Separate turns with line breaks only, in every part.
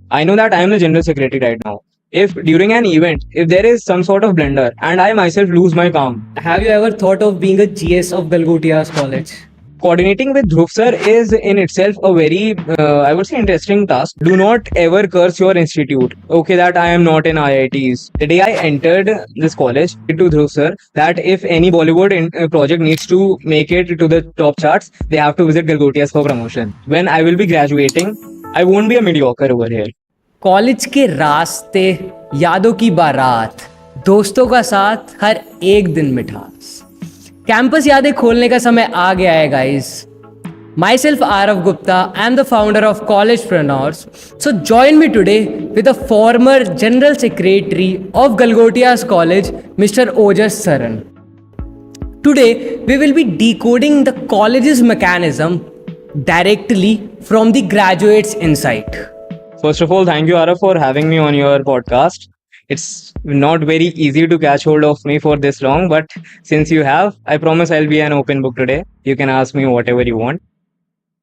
I know that I am the general secretary right now. If during an event, if there is some sort of blunder and I myself lose my calm,
Have you ever thought of being a GS of Galgotias College?
coordinating with Dhruv sir is in itself a very, I would say, interesting task. Do not ever curse your institute. Okay, that I am not in IITs. The day I entered this college, to Dhruv sir that if any Bollywood project needs to make it to the top charts, they have to visit Galgotias for promotion. When I will be graduating, I won't be a mediocre over here.
College के रास्ते, यादों की बारात, दोस्तों का साथ, हर एक दिन मिठास। कैंपस यादें खोलने का समय आ गया है guys. Myself Arav Gupta, I am the founder of Collegepreneurs. So join me today with the former General Secretary of Galgotias College, Mr. Ojas Saran. Today we will be decoding the college's mechanism directly from the graduate's insight.
First of all, thank you, Ara, for having me on your podcast. It's not very easy to catch hold of me for this long, but since you have, I promise I'll be an open book today. You can ask me whatever you want.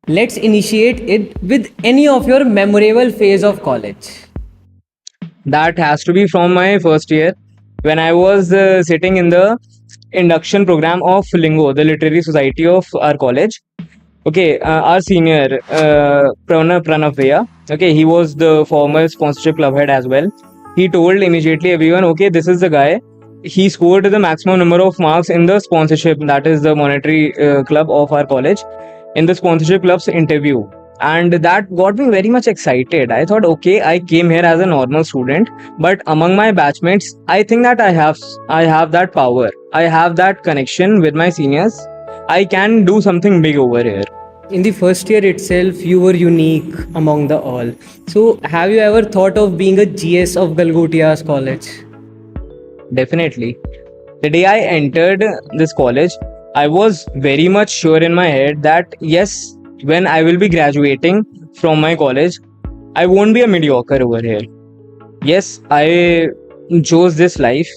Let's initiate it with any of your memorable phase of college.
That has to be from my first year when I was sitting in the induction program of Lingo, the literary society of our college. Okay, our senior, Pranav Veya, okay, he was the former sponsorship club head as well. He told immediately everyone, okay, this is the guy. He scored the maximum number of marks in the sponsorship, that is the monetary club of our college, in the sponsorship club's interview. And that got me very much excited. I thought, okay, I came here as a normal student, but among my batchmates, I think that I have that power. I have that connection with my seniors. I can do something big over here.
In the first year itself, you were unique among the all. So, have you ever thought of being a GS of Galgotias College?
Definitely. The day I entered this college, I was very much sure in my head that yes, when I will be graduating from my college, I won't be a mediocre over here. Yes, I chose this life.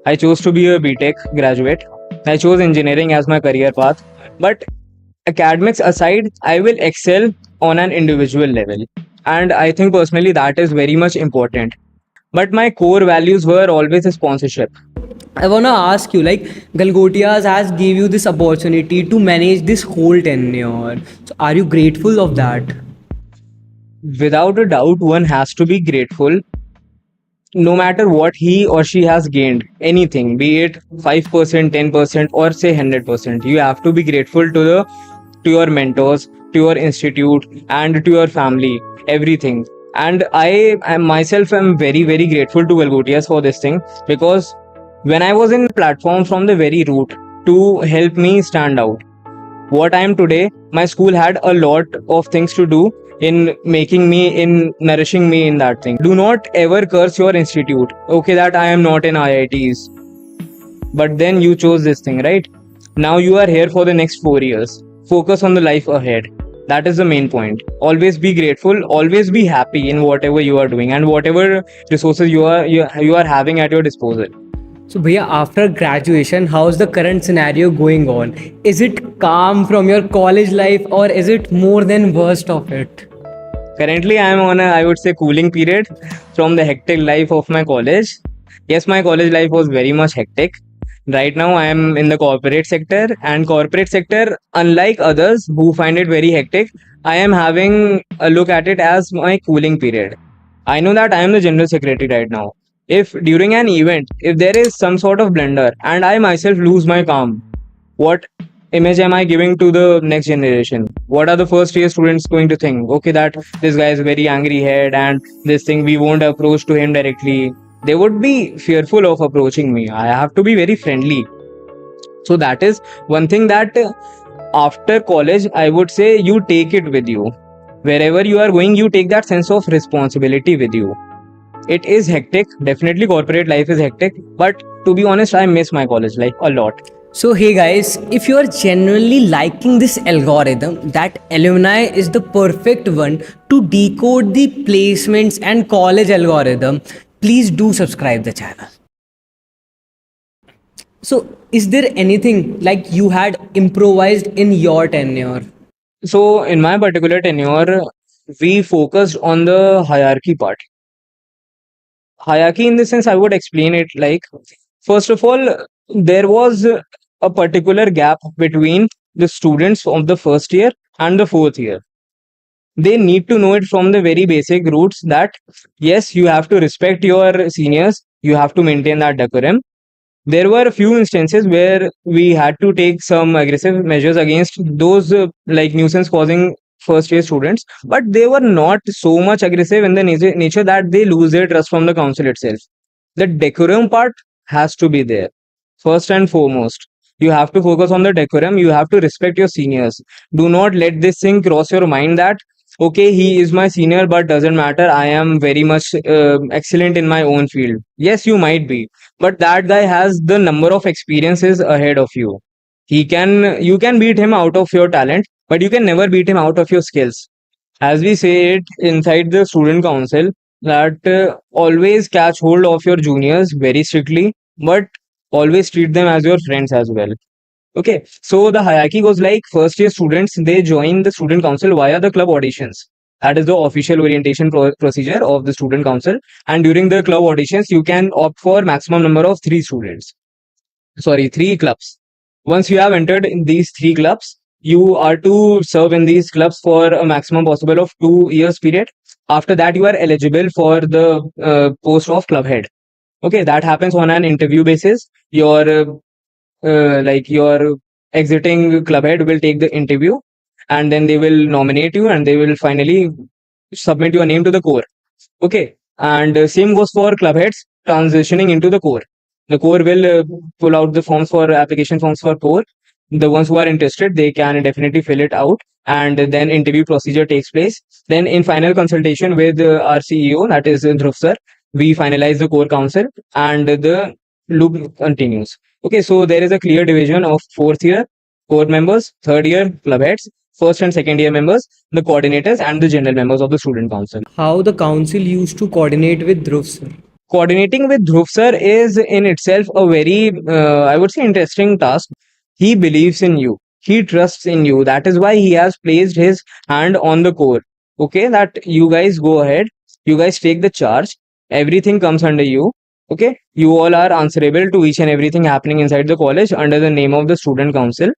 I chose to be a BTech graduate. I chose engineering as my career path. But academics aside, I will excel on an individual level. And I think personally that is very much important. But my core values were always a sponsorship.
I want to ask you, like, Galgotias has gave you this opportunity to manage this whole tenure. So, are you grateful of that?
Without a doubt, one has to be grateful no matter what he or she has gained, anything, be it 5%, 10%, or say 100%. You have to be grateful to your mentors, to your institute, and to your family, everything. And I myself am very, very grateful to Galgotias for this thing, because when I was in platform from the very root to help me stand out, what I am today, my school had a lot of things to do in making me, in nourishing me in that thing. Do not ever curse your institute. Okay, that I am not in IITs. But then you chose this thing, right? Now you are here for the next 4 years. Focus on the life ahead. That is the main point. Always be grateful, always be happy in whatever you are doing and whatever resources you are having at your disposal.
So, Bhaiya, after graduation, how's the current scenario going on? Is it calm from your college life, or is it more than worst of it?
Currently, I am on a, I would say, cooling period from the hectic life of my college. Yes, my college life was very much hectic. Right now, I am in the corporate sector, and corporate sector, unlike others who find it very hectic, I am having a look at it as my cooling period. I know that I am the general secretary right now. If during an event, if there is some sort of blunder and I myself lose my calm, what image am I giving to the next generation? What are the first year students going to think? Okay, that this guy is very angry head and this thing we won't approach to him directly. They would be fearful of approaching me. I have to be very friendly. So that is one thing that after college, I would say you take it with you. Wherever you are going, you take that sense of responsibility with you. It is hectic. Definitely corporate life is hectic. But to be honest, I miss my college life a lot.
So, hey guys, if you are genuinely liking this algorithm, that alumni is the perfect one to decode the placements and college algorithm, please do subscribe the channel. So, is there anything like you had improvised in your tenure?
So in my particular tenure, we focused on the hierarchy part. Hierarchy, in the sense, I would explain it like, first of all, there was a particular gap between the students of the first year and the fourth year. They need to know it from the very basic roots that yes, you have to respect your seniors, you have to maintain that decorum. There were a few instances where we had to take some aggressive measures against those like nuisance causing first year students, but they were not so much aggressive in the nature that they lose their trust from the council itself. The decorum part has to be there first and foremost. You have to focus on the decorum, you have to respect your seniors. Do not let this thing cross your mind that okay, he is my senior, but doesn't matter, I am very much excellent in my own field. Yes, you might be, but that guy has the number of experiences ahead of you. You can beat him out of your talent, but you can never beat him out of your skills. As we say it inside the student council, that always catch hold of your juniors very strictly, but always treat them as your friends as well. Okay, so the hierarchy goes like, first year students, they join the student council via the club auditions. That is the official orientation procedure of the student council. And during the club auditions, you can opt for maximum number of three clubs. Once you have entered in these three clubs, you are to serve in these clubs for a maximum possible of 2 years period. After that, you are eligible for the post of club head. Okay, that happens on an interview basis. Your exiting club head will take the interview, and then they will nominate you, and they will finally submit your name to the core. Okay, and same goes for club heads transitioning into the core. The core will pull out the forms for application forms for core. The ones who are interested, they can definitely fill it out, and then interview procedure takes place. Then in final consultation with our CEO, that is Dhruv sir, we finalize the core council, and the loop continues. Okay, so there is a clear division of fourth year core members, third year club heads, first and second year members, the coordinators, and the general members of the student council.
How the council used to coordinate with Dhruv sir?
Coordinating with Dhruv sir is in itself a very, I would say, interesting task. He believes in you. He trusts in you. That is why he has placed his hand on the core. Okay, that you guys go ahead. You guys take the charge. Everything comes under you. Okay, you all are answerable to each and everything happening inside the college under the name of the student council.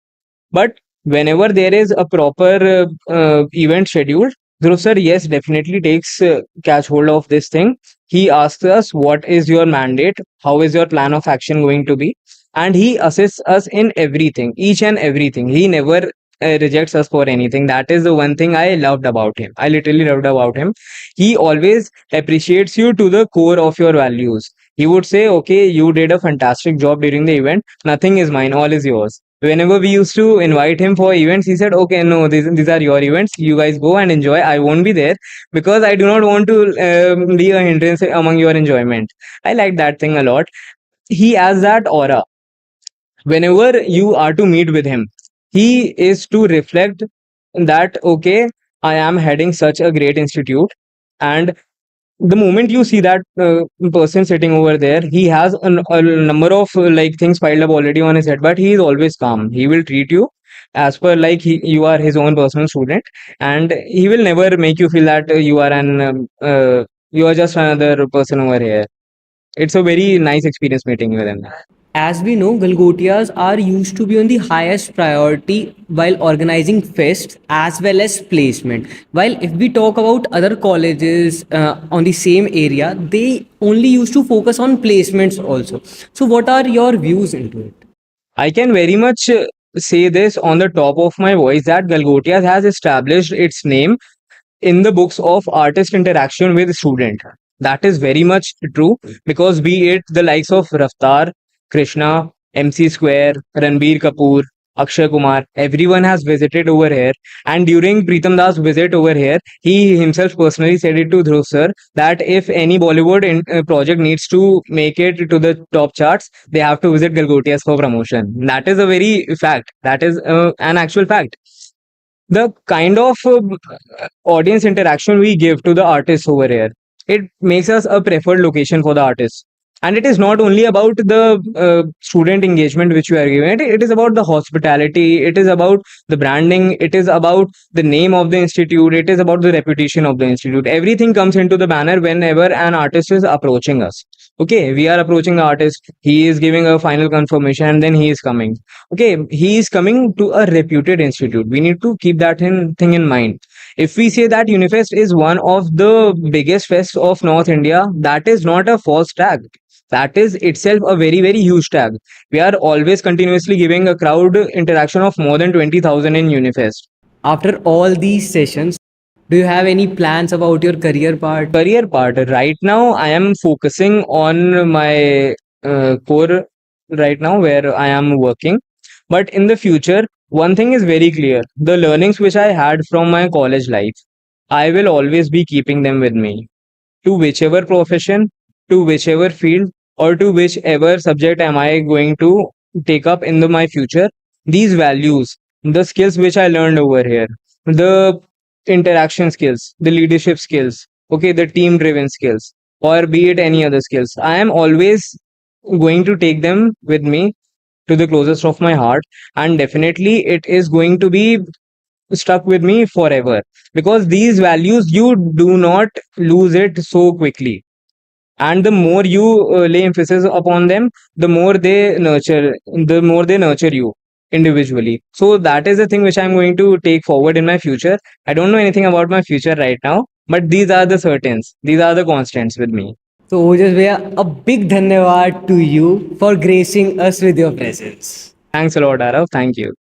But whenever there is a proper event scheduled, Dhruv sir, yes, definitely takes catch hold of this thing. He asks us, what is your mandate? How is your plan of action going to be? And he assists us in everything, each and everything. He never rejects us for anything. That is the one thing I loved about him. I literally loved about him. He always appreciates you to the core of your values. He would say, okay, you did a fantastic job during the event. Nothing is mine, all is yours. Whenever we used to invite him for events, he said, okay, no, these are your events. You guys go and enjoy. I won't be there because I do not want to be a hindrance among your enjoyment. I like that thing a lot. He has that aura. Whenever you are to meet with him, he is to reflect that, okay, I am heading such a great institute. And the moment you see that person sitting over there, he has a number of like things piled up already on his head, but he is always calm. He will treat you as per like you are his own personal student, and he will never make you feel that you are just another person over here. It's a very nice experience meeting with him.
As we know, Galgotias are used to be on the highest priority while organizing fests as well as placement. While if we talk about other colleges on the same area, they only used to focus on placements also. So, what are your views into it?
I can very much say this on the top of my voice that Galgotias has established its name in the books of artist interaction with student. That is very much true because be it the likes of Raftar, Krishna, MC Square, Ranbir Kapoor, Akshay Kumar, everyone has visited over here. And during Pritam Das' visit over here, he himself personally said it to Dhruv sir that if any Bollywood project needs to make it to the top charts, they have to visit Galgotias for promotion. That is a very fact. That is an actual fact. The kind of audience interaction we give to the artists over here, it makes us a preferred location for the artists. And it is not only about the student engagement which you are giving it is about the hospitality, it is about the branding, it is about the name of the institute, it is about the reputation of the institute. Everything comes into the banner whenever an artist is approaching us. Okay, we are approaching the artist, he is giving a final confirmation, and then he is coming. Okay, he is coming to a reputed institute. We need to keep that thing in mind. If we say that Unifest is one of the biggest fests of North India, that is not a false tag. That is itself a very, very huge tag. We are always continuously giving a crowd interaction of more than 20,000 in Unifest.
After all these sessions, do you have any plans about your career part?
Career part, right now, I am focusing on my core right now where I am working. But in the future, one thing is very clear, the learnings which I had from my college life, I will always be keeping them with me to whichever profession, to whichever field, or to whichever subject am I going to take up in my future. These values, the skills which I learned over here, the interaction skills, the leadership skills, okay, the team driven skills, or be it any other skills, I am always going to take them with me to the closest of my heart, and definitely it is going to be stuck with me forever, because these values you do not lose it so quickly, and the more you lay emphasis upon them, the more they nurture you individually. So that is the thing which I'm going to take forward in my future. I don't know anything about my future right now, but these are the certains, these are the constants with me.
So Ojas Bhaiya, a big dhanyawad to you for gracing us with your presence.
Thanks a lot, Arav. Thank you.